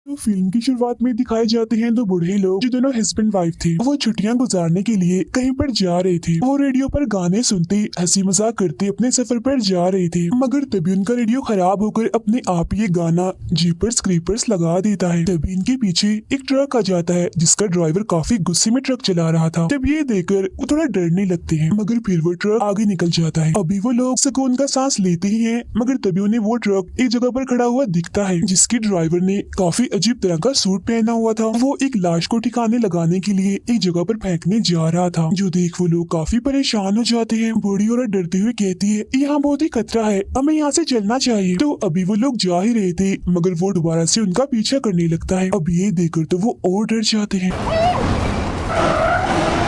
तो फिल्म की शुरुआत में दिखाए जाते हैं दो बूढ़े लोग जो दोनों हस्बैंड वाइफ थे। वो छुट्टियां गुजारने के लिए कहीं पर जा रहे थे। वो रेडियो पर गाने सुनते हंसी मजाक करते अपने सफर पर जा रहे थे, मगर तभी उनका रेडियो खराब होकर अपने आप ही ये गाना जीपर्स क्रीपर्स लगा देता है। तभी इनके पीछे एक ट्रक आ जाता है जिसका ड्राइवर काफी गुस्से में ट्रक चला रहा था। तब ये देखकर वो थोड़ा डरने लगते हैं, मगर फिर वो ट्रक आगे निकल जाता है। अभी वो लोग सुकून का सांस लेते ही हैं, मगर तभी उन्हें वो ट्रक एक जगह पर खड़ा हुआ दिखता है जिसके ड्राइवर ने काफी अजीब तरह का सूट पहना हुआ था। वो एक लाश को ठिकाने लगाने के लिए एक जगह पर फेंकने जा रहा था, जो देख वो लोग काफी परेशान हो जाते हैं। बूढ़ी औरत डरते हुए कहती है, यहाँ बहुत ही खतरा है, हमें यहाँ से चलना चाहिए। तो अभी वो लोग जा ही रहे थे, मगर वो दोबारा से उनका पीछा करने लगता है। अब ये देखकर तो वो और डर जाते हैं।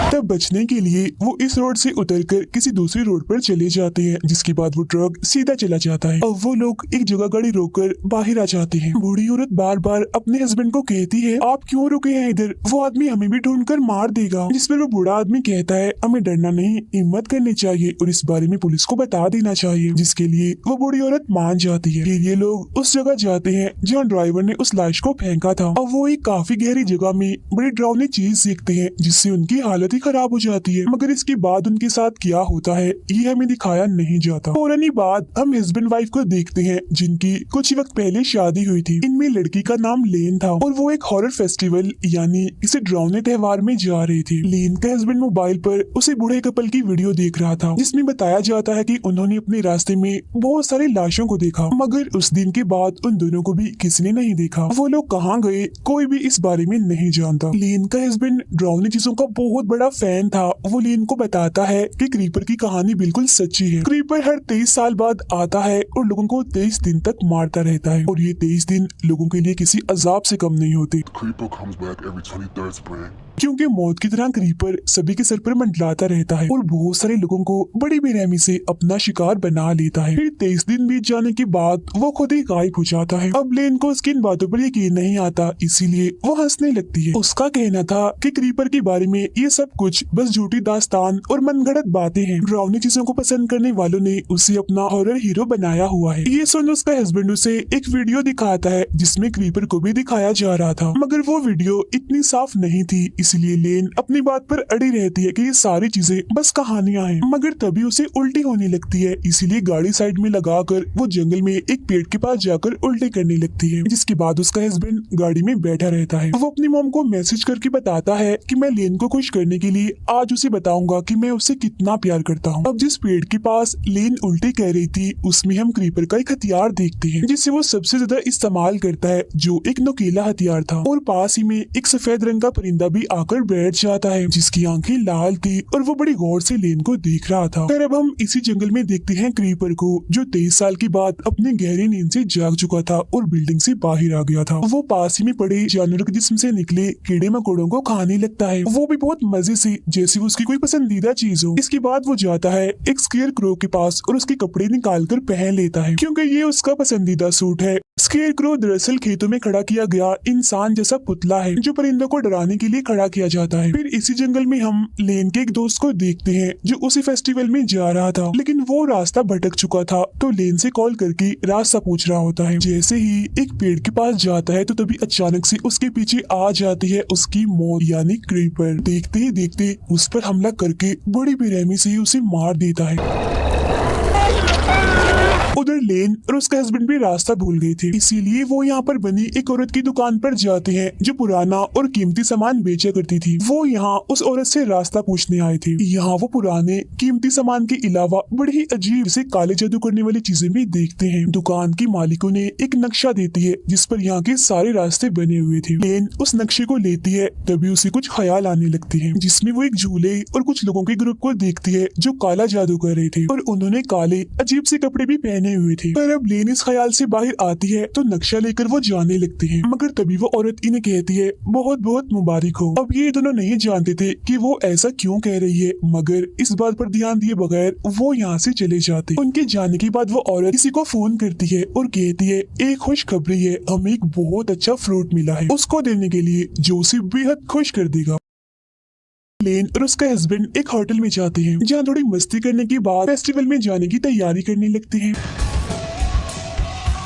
तब बचने के लिए वो इस रोड से उतरकर किसी दूसरी रोड पर चले जाते हैं, जिसके बाद वो ट्रक सीधा चला जाता है। अब वो लोग एक जगह गाड़ी रोककर बाहर आ जाते हैं। बूढ़ी औरत बार बार अपने हस्बैंड को कहती है, आप क्यों रुके हैं इधर, वो आदमी हमें भी ढूंढकर मार देगा। जिस पर वो बूढ़ा आदमी कहता है, हमें डरना नहीं, हिम्मत करनी चाहिए और इस बारे में पुलिस को बता देना चाहिए। जिसके लिए वो बूढ़ी औरत मान जाती है। फिर ये लोग उस जगह जाते हैं जहाँ ड्राइवर ने उस लाश को फेंका था। अब वो एक काफी गहरी जगह में बड़ी डरावनी चीज देखते हैं, जिससे उनकी हालत खराब हो जाती है। मगर इसके बाद उनके साथ क्या होता है ये हमें दिखाया नहीं जाता। फौरन ही बाद हम हस्बैंड वाइफ को देखते हैं जिनकी कुछ वक्त पहले शादी हुई थी। इनमें लड़की का नाम लेन था और वो एक हॉरर फेस्टिवल यानी किसी डरावने त्योहार में जा रही थी। लेन का हस्बैंड मोबाइल पर उसे बूढ़े कपल की वीडियो देख रहा था, जिसमें बताया जाता है कि उन्होंने अपने रास्ते में बहुत सारी लाशों को देखा, मगर उस दिन के बाद उन दोनों को भी किसी ने नहीं देखा। वो लोग कहाँ गए कोई भी इस बारे में नहीं जानता। लेन का हस्बैंड डरावनी चीजों का बहुत बड़ा फैन था। वो लेन को बताता है कि क्रीपर की कहानी बिल्कुल सच्ची है। क्रीपर हर 23 साल बाद आता है और लोगों को 23 दिन तक मारता रहता है, और ये 23 दिन लोगों के लिए किसी अजाब से कम नहीं होते, क्योंकि मौत की तरह क्रीपर सभी के सर पर मंडलाता रहता है और बहुत सारे लोगों को बड़ी बेरहमी से अपना शिकार बना लेता है। फिर 23 दिन बीत जाने के बाद वो खुद ही गायब हो जाता है। अब लेन को उसकी इन बातों पर यकीन नहीं आता, इसीलिए वो हंसने लगती है। उसका कहना था कि क्रीपर के बारे में ये सब कुछ बस झूठी दास्तान और मनगढ़ंत बातें हैं। डरावनी चीजों को पसंद करने वालों ने उसे अपना हॉरर हीरो बनाया हुआ है। ये सुन उसका हस्बैंड उसे एक वीडियो दिखाता है जिसमें क्रीपर को भी दिखाया जा रहा था, मगर वो वीडियो इतनी साफ नहीं थी, इसलिए लेन अपनी बात पर अड़ी रहती है कि ये सारी चीजें बस कहानियां हैं। मगर तभी उसे उल्टी होने लगती है, इसीलिए गाड़ी साइड में लगाकर वो जंगल में एक पेड़ के पास जाकर उल्टी करने लगती है। जिसके बाद उसका हस्बैंड गाड़ी में बैठा रहता है। वो अपनी मॉम को मैसेज करके बताता है कि मैं लेन को खुश करने के लिए आज उसे बताऊंगा कि मैं उससे कितना प्यार करता हूँ। अब जिस पेड़ के पास लेन उल्टी कह रही थी उसमें हम क्रीपर का एक हथियार देखते हैं जिसे वो सबसे ज्यादा इस्तेमाल करता है, जो एक नुकीला हथियार था। और पास ही में एक सफेद रंग का परिंदा भी आकर बैठ जाता है जिसकी आंखें लाल थी और वो बड़ी गौर से लेन को देख रहा था। फिर अब हम इसी जंगल में देखते हैं क्रीपर को, जो 23 साल के बाद अपनी गहरी नींद से जाग चुका था और बिल्डिंग से बाहर आ गया था। वो पास ही में पड़े जानवरों के जिस्म से निकले कीड़े मकोड़ों को खाने लगता है, वो भी बहुत मजे से, जैसे उसकी कोई पसंदीदा चीज हो। इसके बाद वो जाता है एक स्केयर क्रो के पास और उसके कपड़े निकाल कर पहन लेता है, क्योंकि ये उसका पसंदीदा सूट है। स्केयर क्रो दरअसल खेतों में खड़ा किया गया इंसान जैसा पुतला है जो परिंदों को डराने के लिए खड़ा किया जाता है। फिर इसी जंगल में हम लेन के एक दोस्त को देखते हैं जो उसी फेस्टिवल में जा रहा था, लेकिन वो रास्ता भटक चुका था, तो लेन से कॉल करके रास्ता पूछ रहा होता है। जैसे ही एक पेड़ के पास जाता है तो तभी अचानक से उसके पीछे आ जाती है उसकी मौत यानी क्रीपर। देखते ही देखते उस पर हमला करके बड़ी बेरहमी से ही उसे मार देता है। उधर लेन और उसका हस्बैंड भी रास्ता भूल गए थे, इसीलिए वो यहाँ पर बनी एक औरत की दुकान पर जाते हैं जो पुराना और कीमती सामान बेचा करती थी। वो यहाँ उस औरत से रास्ता पूछने आए थे। यहाँ वो पुराने कीमती सामान के अलावा बड़ी ही अजीब से काले जादू करने वाली चीजें भी देखते हैं। दुकान की मालिकों ने एक नक्शा देती है जिस पर यहाँ के सारे रास्ते बने हुए थे। लेन उस नक्शे को लेती है, तभी उसे कुछ ख्याल आने लगते हैं, जिसमें वो एक झूले और कुछ लोगों के ग्रुप को देखती है जो काला जादू कर रहे थे और उन्होंने काले अजीब से कपड़े भी पहने हुए थे। पर अब लेन इस ख्याल से बाहर आती है तो नक्शा लेकर वो जाने लगते हैं, मगर तभी वो औरत इन्हें कहती है बहुत बहुत मुबारक हो। अब ये दोनों नहीं जानते थे कि वो ऐसा क्यों कह रही है, मगर इस बात पर ध्यान दिए बगैर वो यहाँ से चले जाते। उनके जाने के बाद वो औरत किसी को फोन करती है और कहती है एक खुशखबरी है, हमें एक बहुत अच्छा फ्रूट मिला है उसको देने के लिए जो उसे बेहद खुश कर देगा। लेन और उसका हस्बैंड एक होटल में जाते हैं जहाँ थोड़ी मस्ती करने के बाद फेस्टिवल में जाने की तैयारी करने लगते हैं।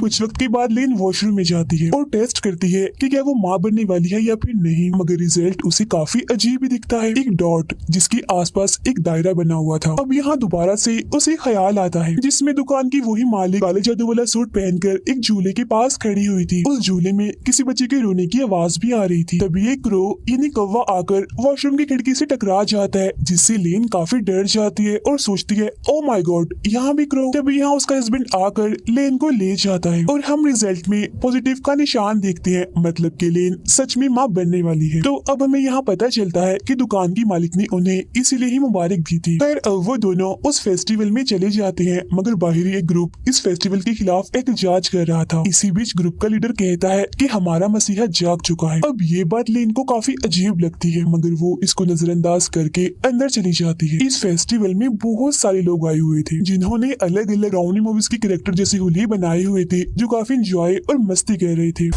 कुछ वक्त के बाद लेन वॉशरूम में जाती है और टेस्ट करती है कि क्या वो माँ बनने वाली है या फिर नहीं, मगर रिजल्ट उसे काफी अजीब ही दिखता है। एक डॉट जिसके आसपास एक दायरा बना हुआ था। अब यहाँ दोबारा से उसे ख्याल आता है जिसमें दुकान की वही मालिक काले जादू वाला सूट पहनकर एक झूले के पास खड़ी हुई थी। उस झूले में किसी बच्चे के रोने की आवाज भी आ रही थी। तभी एक क्रो यानी कौवा आकर वॉशरूम की खिड़की से टकरा जाता है, जिससे लेन काफी डर जाती है और सोचती है ओ माय गॉड यहाँ भी क्रो। तभी यहाँ उसका हस्बैंड आकर लेन को ले जाता है और हम रिजल्ट में पॉजिटिव का निशान देखते हैं, मतलब कि लेन सच में माँ बनने वाली है। तो अब हमें यहाँ पता चलता है कि दुकान की मालिक ने उन्हें इसीलिए ही मुबारक दी थी। खैर अब वो दोनों उस फेस्टिवल में चले जाते हैं, मगर बाहरी एक ग्रुप इस फेस्टिवल के खिलाफ एहतजाज कर रहा था। इसी बीच ग्रुप का लीडर कहता है कि हमारा मसीहा जाग चुका है। अब ये बात लेन को काफी अजीब लगती है, मगर वो इसको नजरअंदाज करके अंदर चली जाती है। इस फेस्टिवल में बहुत सारे लोग आए हुए थे जिन्होंने अलग अलग डरावनी मूवीज के कैरेक्टर जैसे हुलिये बनाए हुए थे, जो काफी एंजॉय और मस्ती कर रहे थे।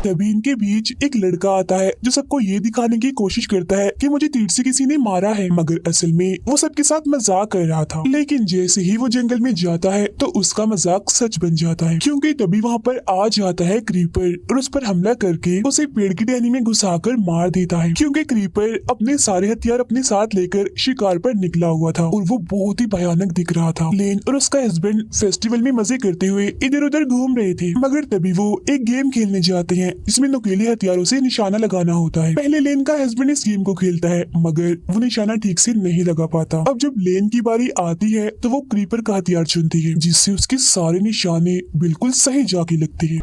तभी इनके बीच एक लड़का आता है जो सबको ये दिखाने की कोशिश करता है कि मुझे तीर से किसी ने मारा है, मगर असल में वो सबके साथ मजाक कर रहा था। लेकिन जैसे ही वो जंगल में जाता है तो उसका मजाक सच बन जाता है, क्योंकि तभी वहाँ पर आ जाता है क्रीपर और उस पर हमला करके उसे पेड़ की टहनी में घुसाकर मार देता है, क्योंकि क्रीपर अपने सारे हथियार अपने साथ लेकर शिकार पर निकला हुआ था और वो बहुत ही भयानक दिख रहा था। लेन और उसका हस्बैंड फेस्टिवल में मजे करते हुए इधर उधर घूम रहे थे, मगर तभी वो एक गेम खेलने जाते हैं जिसमें नुकीले हथियारों से निशाना लगाना होता है। पहले लेन का हस्बैंड इस गेम को खेलता है, मगर वो निशाना ठीक से नहीं लगा पाता। अब जब लेन की बारी आती है तो वो क्रीपर का हथियार चुनती है, जिससे उसके सारे निशाने बिल्कुल सही जाके लगते हैं।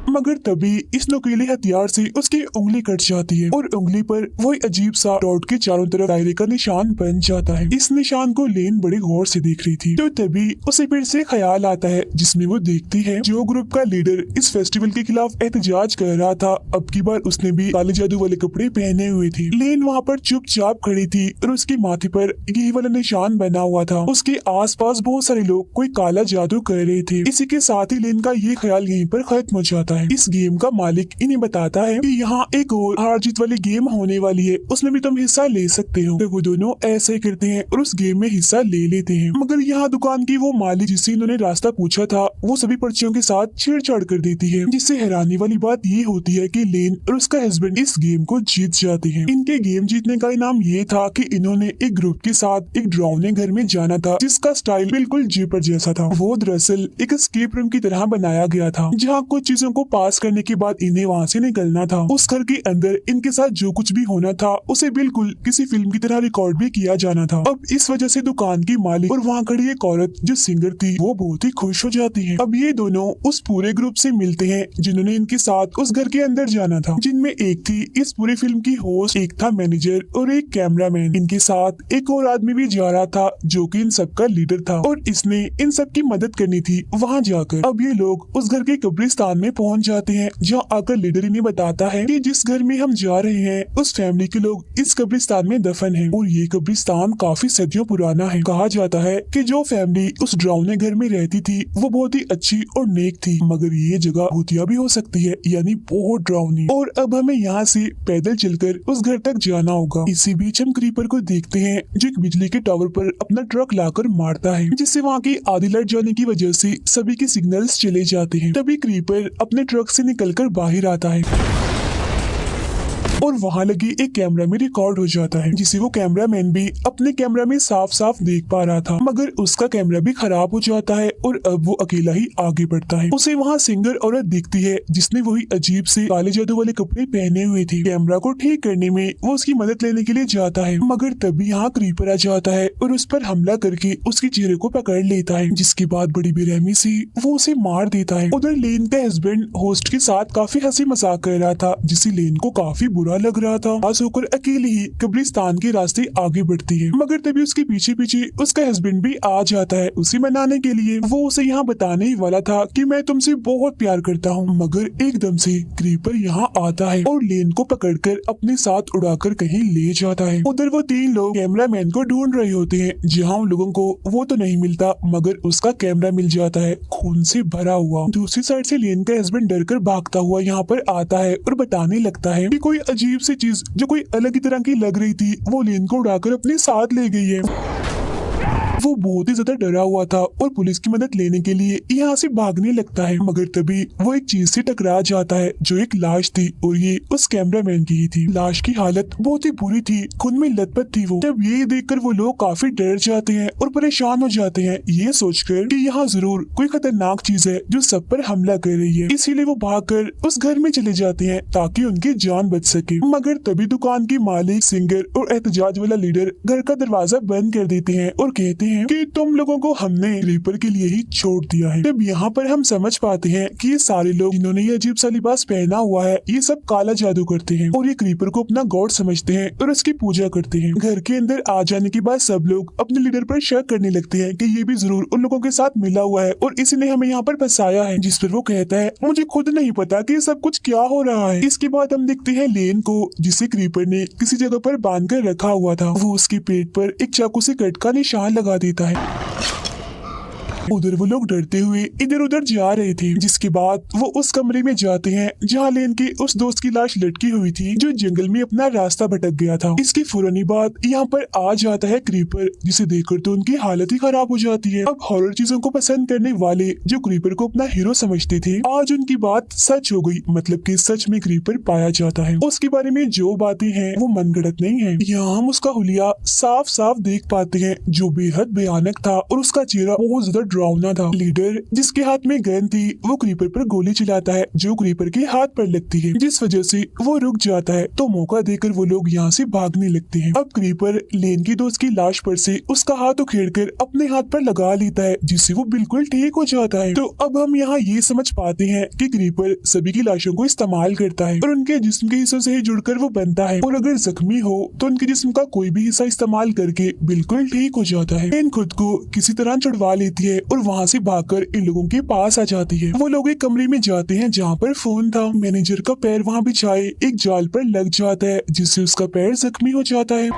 मगर तभी इस नुकीले हथियार से उसकी उंगली कट जाती है और उंगली पर वही अजीब सा डॉट के चारों तरफ दायरे का निशान बन जाता है। इस निशान को लेन बड़े गौर से देख रही थी, तो तभी उसे फिर से ख्याल आता है जिसमें वो देखती है जो ग्रुप का लीडर इस फेस्टिवल के खिलाफ एहतजाज कर रहा था, अब की बार उसने भी काले जादू वाले कपड़े पहने हुए थे। लेन वहाँ पर चुपचाप खड़ी थी और उसके माथे पर यही वाला निशान बना हुआ था। उसके आसपास बहुत सारे लोग कोई काला जादू कर रहे थे। इसी के साथ ही लेन का ये ख्याल यहीं पर खत्म हो जाता है। इस गेम का मालिक इन्हें बताता है कि यहाँ एक और हार जीत वाली गेम होने वाली है, उसमें भी तुम हिस्सा ले सकते हो। तो वो दोनों ऐसे ही करते हैं और उस गेम में हिस्सा ले लेते हैं। मगर यहाँ दुकान की वो मालिक जिससे इन्होंने रास्ता पूछा था वो सभी पर्चियों के साथ छेड़छाड़ कर देती है, जिससे हैरानी वाली बात ये होती है कि लेन और उसका हस्बैंड इस गेम को जीत जाते हैं। इनके गेम जीतने का इनाम ये था कि इन्होंने एक ग्रुप के साथ एक डरावने घर में जाना था जिसका स्टाइल बिल्कुल जीपर जैसा था। वो दरअसल एक एस्केप रूम की तरह बनाया गया था, जहाँ कुछ चीजों को पास करने के बाद इन्हें वहाँ से निकलना था। उस घर के अंदर इनके साथ जो कुछ भी होना था उसे बिल्कुल किसी फिल्म की तरह रिकॉर्ड भी किया जाना था। अब इस वजह से दुकान की मालिक और वहाँ खड़ी एक औरत जो सिंगर थी वो बहुत ही खुश हो जाती है। अब ये दोनों उस पूरे ग्रुप से मिलते हैं जिन्होंने इनके साथ उस घर के अंदर जाना था, जिनमें एक थी इस पूरी फिल्म की होस्ट, एक था मैनेजर और एक कैमरामैन। इनके साथ एक और आदमी भी जा रहा था जो कि इन सबका लीडर था और इसने इन सब की मदद करनी थी वहाँ जाकर। अब ये लोग उस घर के कब्रिस्तान में पहुँच जाते हैं, जहाँ आकर लीडर इन्हें बताता है कि जिस घर में हम जा रहे हैं उस फैमिली के लोग इस कब्रिस्तान में दफन हैं और ये कब्रिस्तान काफी सदियों पुराना है। कहा जाता है कि जो फैमिली उस डरावने घर में रहती थी वो बहुत ही अच्छी और नेक थी, मगर ये जगह भूतिया भी हो सकती है, यानी बहुत डरावनी। और अब हमें यहाँ से पैदल चलकर उस घर तक जाना होगा। इसी बीच हम क्रीपर को देखते हैं जो एक बिजली के टावर पर अपना ट्रक लाकर मारता है, जिससे वहाँ की आधी लाइट जाने की वजह से सभी के सिग्नल्स चले जाते हैं। तभी क्रीपर अपने ट्रक से निकलकर बाहर आता है और वहाँ लगी एक कैमरा में रिकॉर्ड हो जाता है, जिसे वो कैमरामैन भी अपने कैमरा में साफ साफ देख पा रहा था, मगर उसका कैमरा भी खराब हो जाता है और अब वो अकेला ही आगे बढ़ता है। उसे वहाँ सिंगर औरत दिखती है जिसने वही अजीब से काले जादू वाले कपड़े पहने हुए थे। कैमरा को ठीक करने में वो उसकी मदद लेने के लिए जाता है, मगर तभी यहाँ क्रीपर आ जाता है और उस पर हमला करके उसके चेहरे को पकड़ लेता है, जिसके बाद बड़ी बेरहमी से वो उसे मार देता है। उधर लेन का हस्बैंड होस्ट के साथ काफी हंसी मजाक कर रहा था, जिससे लेन को काफी बुरा लग रहा था। पास होकर अकेली ही कब्रिस्तान के रास्ते आगे बढ़ती है, मगर तभी उसके पीछे पीछे उसका हस्बैंड भी आ जाता है उसे मनाने के लिए। वो उसे यहाँ बताने ही वाला था कि मैं तुमसे बहुत प्यार करता हूँ, मगर एकदम से क्रीपर यहाँ आता है और लेन को पकड़कर अपने साथ उड़ाकर कहीं ले जाता है। उधर वो तीन लोग कैमरामैन को ढूंढ रहे होते हैं, जहाँ उन लोगों को वो तो नहीं मिलता मगर उसका कैमरा मिल जाता है खून से भरा हुआ। दूसरी साइड से लेन का हस्बैंड डरकर भागता हुआ यहाँ पर आता है और बताने लगता है कि कोई अजीब सी चीज जो कोई अलग ही तरह की लग रही थी वो लेन को उड़ाकर अपने साथ ले गई है। वो बहुत ही ज्यादा डरा हुआ था और पुलिस की मदद लेने के लिए यहाँ से भागने लगता है, मगर तभी वो एक चीज से टकरा जाता है जो एक लाश थी और ये उस कैमरामैन की ही थी। लाश की हालत बहुत ही बुरी थी, खून में लथपथ थी वो। तब ये देखकर वो लोग काफी डर जाते हैं और परेशान हो जाते हैं, ये सोचकर कि यहाँ जरूर कोई खतरनाक चीज है जो सब पर हमला कर रही है। इसीलिए वो भागकर उस घर में चले जाते हैं ताकि उनकी जान बच सके। मगर तभी दुकान की मालिक, सिंगर और एहतजाज वाला लीडर घर का दरवाजा बंद कर देते हैं और कहते हैं कि तुम लोगों को हमने क्रीपर के लिए ही छोड़ दिया है। तब यहाँ पर हम समझ पाते हैं कि ये सारे लोग जिन्होंने ये अजीब सा लिबास पहना हुआ है ये सब काला जादू करते हैं और ये क्रीपर को अपना गॉड समझते हैं और उसकी पूजा करते हैं। घर के अंदर आ जाने के बाद सब लोग अपने लीडर पर शक करने लगते हैं कि ये भी जरूर उन लोगों के साथ मिला हुआ है और इसी ने हमें यहाँ पर फंसाया है। जिस पर वो कहता है मुझे खुद नहीं पता कि सब कुछ क्या हो रहा है। इसके बाद हम देखते हैं लेन को, जिसे क्रीपर ने किसी जगह पर बांध कर रखा हुआ था। वो उसके पेट पर एक चाकू से कट का निशान लगा देता है। उधर वो लोग डरते हुए इधर उधर जा रहे थे। जिसके बाद वो उस कमरे में जाते हैं जहाँ लेन के उस दोस्त की लाश लटकी हुई थी जो जंगल में अपना रास्ता भटक गया था। इसके फौरन बाद यहाँ पर आ जाता है क्रीपर, जिसे देखकर तो उनकी हालत ही खराब हो जाती है। अब हॉरर चीजों को पसंद करने वाले जो क्रीपर को अपना हीरो समझते थे, आज उनकी बात सच हो गई, मतलब कि सच में क्रीपर पाया जाता है। उसके बारे में जो बातें हैं वो मनगढ़ंत नहीं है। यहाँ हम उसका हुलिया साफ साफ देख पाते हैं जो बेहद भयानक था और उसका चेहरा बहुत ज्यादा डरावना था। लीडर जिसके हाथ में गन थी वो क्रीपर पर गोली चलाता है जो क्रीपर के हाथ पर लगती है, जिस वजह से वो रुक जाता है। तो मौका देकर वो लोग यहाँ से भागने लगते हैं। अब क्रीपर लेन की दोस्त की लाश पर से उसका हाथ उखेड़कर अपने हाथ पर लगा लेता है, जिससे वो बिल्कुल ठीक हो जाता है। तो अब हम यहाँ ये समझ पाते हैं कि क्रीपर सभी की लाशों को इस्तेमाल करता है और उनके जिस्म के हिस्सों से ही जुड़कर वो बनता है, और अगर जख्मी हो तो उनके जिस्म का कोई भी हिस्सा इस्तेमाल करके बिल्कुल ठीक हो जाता है। लेन खुद को किसी तरह छुड़वा लेती है और वहाँ से भागकर इन लोगों के पास आ जाती है। वो लोग एक कमरे में जाते हैं जहाँ पर फोन था। मैनेजर का पैर वहाँ बिछाए एक जाल पर लग जाता है, जिससे उसका पैर जख्मी हो जाता है।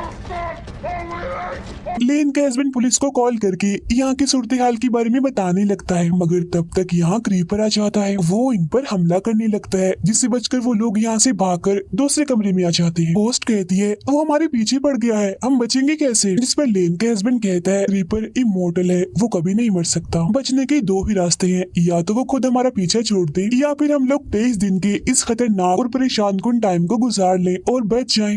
लेन का हस्बैंड पुलिस को कॉल करके यहाँ की सूरत हाल के बारे में बताने लगता है, मगर तब तक यहाँ क्रीपर आ जाता है। वो इन पर हमला करने लगता है, जिससे बचकर वो लोग यहाँ से भागकर दूसरे कमरे में आ जाते हैं। होस्ट कहती है वो हमारे पीछे पड़ गया है, हम बचेंगे कैसे? जिस पर लेन के हस्बैंड कहता है क्रीपर इमोर्टल है, वो कभी नहीं मर सकता। बचने के दो ही रास्ते हैं, या तो वो खुद हमारा पीछा छोड़ दे या फिर हम लोग 23 दिन के इस खतरनाक और परेशान कुन टाइम को गुजार लें और बच जाएं।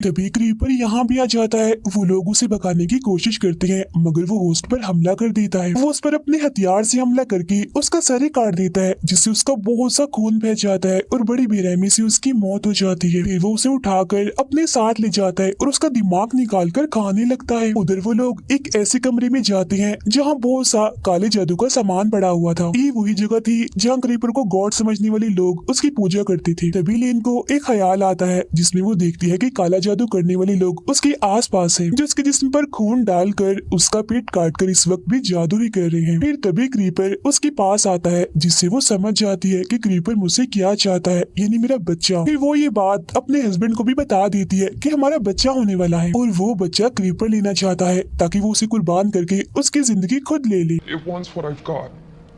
तभी क्रीपर यहाँ भी आ जाता है। वो लोग उसे भगाने की कोशिश करते हैं, मगर वो होस्ट पर हमला कर देता है। वो उस पर अपने हथियार से हमला करके उसका सर ही काट देता है, जिससे उसका बहुत सा खून बह जाता है और बड़ी बेरहमी से उसकी मौत हो जाती है। फिर वो उसे उठाकर अपने साथ ले जाता है और उसका दिमाग निकाल कर खाने लगता है। उधर वो लोग एक ऐसे कमरे में जाते हैं जहाँ बहुत सा काले जादू का सामान पड़ा हुआ था। ये वही जगह थी जहाँ क्रीपर को गॉड समझने वाले लोग उसकी पूजा करते थे। तभी लेन को एक ख्याल आता है, जिसमें वो देखती है कि काला जादू करने वाले लोग उसके आसपास हैं, जो उसके जिस्म पर खून डालकर उसका पेट काटकर इस वक्त भी जादू ही कर रहे हैं। फिर तभी क्रीपर उसके पास आता है, जिससे वो समझ जाती है कि क्रीपर मुझसे क्या चाहता है, यानी मेरा बच्चा। फिर वो ये बात अपने हस्बैंड को भी बता देती है कि हमारा बच्चा होने वाला है और वो बच्चा क्रीपर लेना चाहता है ताकि वो उसे कुर्बान करके उसकी जिंदगी खुद ले ले। It wants what I've got.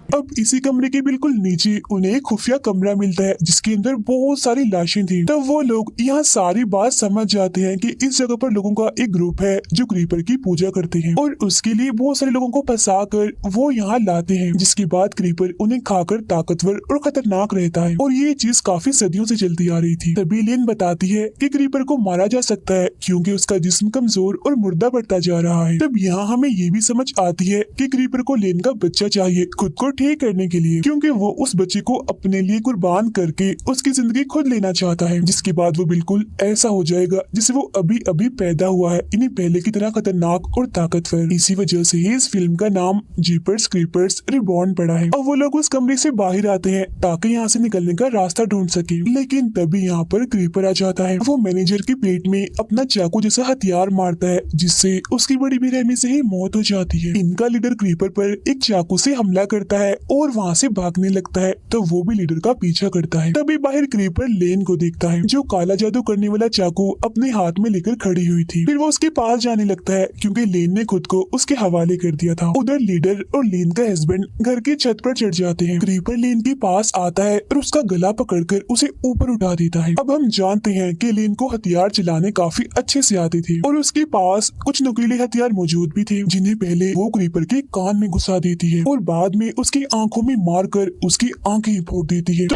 अब इसी कमरे के बिल्कुल नीचे उन्हें एक खुफिया कमरा मिलता है जिसके अंदर बहुत सारी लाशें थी। तब वो लोग यहाँ सारी बात समझ जाते हैं कि इस जगह पर लोगों का एक ग्रुप है जो क्रीपर की पूजा करते हैं और उसके लिए बहुत सारे लोगों को फंसा कर वो यहाँ लाते हैं, जिसके बाद क्रीपर उन्हें खाकर ताकतवर और खतरनाक रहता है और ये चीज काफी सदियों से चलती आ रही थी। तभी लेन बताती है कि क्रीपर को मारा जा सकता है क्योंकि उसका जिस्म कमजोर और मुर्दा बढ़ता जा रहा है। तब यहाँ हमें ये भी समझ आती है कि क्रीपर को लेन का बच्चा चाहिए खुद को ठीक करने के लिए, क्योंकि वो उस बच्चे को अपने लिए कुर्बान करके उसकी जिंदगी खुद लेना चाहता है, जिसके बाद वो बिल्कुल ऐसा हो जाएगा जिसे वो अभी अभी पैदा हुआ है, इन्हें पहले की तरह खतरनाक और ताकतवर। इसी वजह से ही इस फिल्म का नाम जीपर्स क्रीपर्स रिबॉर्न पड़ा है। और वो लोग उस कमरे से बाहर आते हैं ताकि यहाँ से निकलने का रास्ता ढूंढ सके, लेकिन तभी यहाँ पर क्रीपर आ जाता है। वो मैनेजर के पेट में अपना चाकू जैसा हथियार मारता है, जिससे उसकी बड़ी बेरहमी से ही मौत हो जाती है। इनका लीडर क्रीपर पर एक चाकू से हमला करता है है और वहाँ से भागने लगता है, तो वो भी लीडर का पीछा करता है। तभी बाहर क्रीपर लेन को देखता है, जो काला जादू करने वाला चाकू अपने हाथ में लेकर खड़ी हुई थी। फिर वो उसके पास जाने लगता है क्योंकि लेन ने खुद को उसके हवाले कर दिया था। उधर लीडर और लेन का हस्बैंड घर की छत पर चढ़ जाते हैं। क्रीपर लेन के पास आता है और उसका गला पकड़कर उसे ऊपर उठा देता है। अब हम जानते हैं कि लेन को हथियार चलाने काफी अच्छे से आते थे और उसके पास कुछ नुकीले हथियार मौजूद भी थे, जिन्हें पहले वो क्रीपर के कान में घुसा देती है और बाद में उसकी आंखों में मारकर उसकी आंखें फोड़ देती है।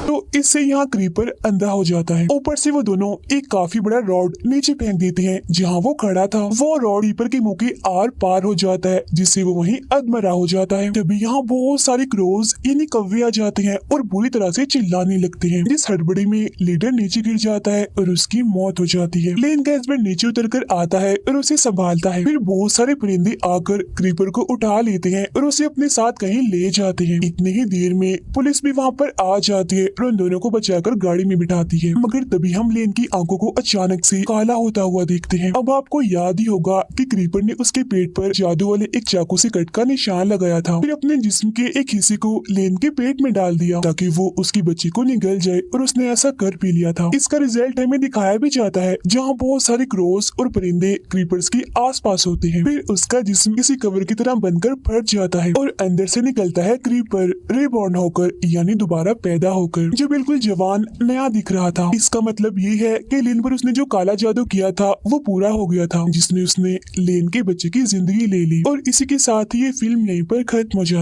तो इससे यहाँ क्रीपर अंधा हो जाता है। ऊपर से वो दोनों एक काफी बड़ा रॉड नीचे फेंक देते हैं जहाँ वो खड़ा था। वो रॉड क्रीपर के मुंह के आर पार हो जाता है, जिससे वो वहीं अधमरा हो जाता है। तभी यहाँ बहुत सारे क्रोज यानी कौवे आ जाते हैं और बुरी तरह से चिल्लाने लगते हैं। जिस हड़बड़ी में लीडर नीचे गिर जाता है और उसकी मौत हो जाती है। लेन का हस्बैंड नीचे उतर कर आता है और उसे संभालता है। फिर बहुत सारे परिंदे आकर क्रीपर को उठा लेते हैं और उसे अपने साथ कहीं ले जाते हैं। इतनी ही देर में पुलिस भी वहाँ पर आ जाती है और उन दोनों को बचाकर गाड़ी में बिठाती है। मगर तभी हम लेन की आंखों को अचानक से काला होता हुआ देखते हैं। अब आपको याद ही होगा कि क्रीपर ने उसके पेट पर जादू वाले एक चाकू से कट का निशान लगाया था। फिर अपने जिस्म के एक हिस्से को लेन के पेट में डाल दिया ताकि वो उसकी बच्ची को निगल जाए, और उसने ऐसा कर भी लिया था। इसका रिजल्ट हमें दिखाया भी जाता है, जहाँ बहुत सारे क्रोस और परिंदे क्रीपर्स के आसपास होते हैं। फिर उसका जिस्म किसी कवर की तरह बनकर फट जाता है और अंदर से निकलता है क्रीपर रीबॉर्न होकर, यानी दोबारा पैदा होकर, जो बिल्कुल जवान नया दिख रहा था। इसका मतलब ये है कि लेन पर उसने जो काला जादू किया था वो पूरा हो गया था, जिसमें उसने लेन के बच्चे की जिंदगी ले ली। और इसी के साथ ही ये फिल्म यहीं पर खत्म हो जाती है।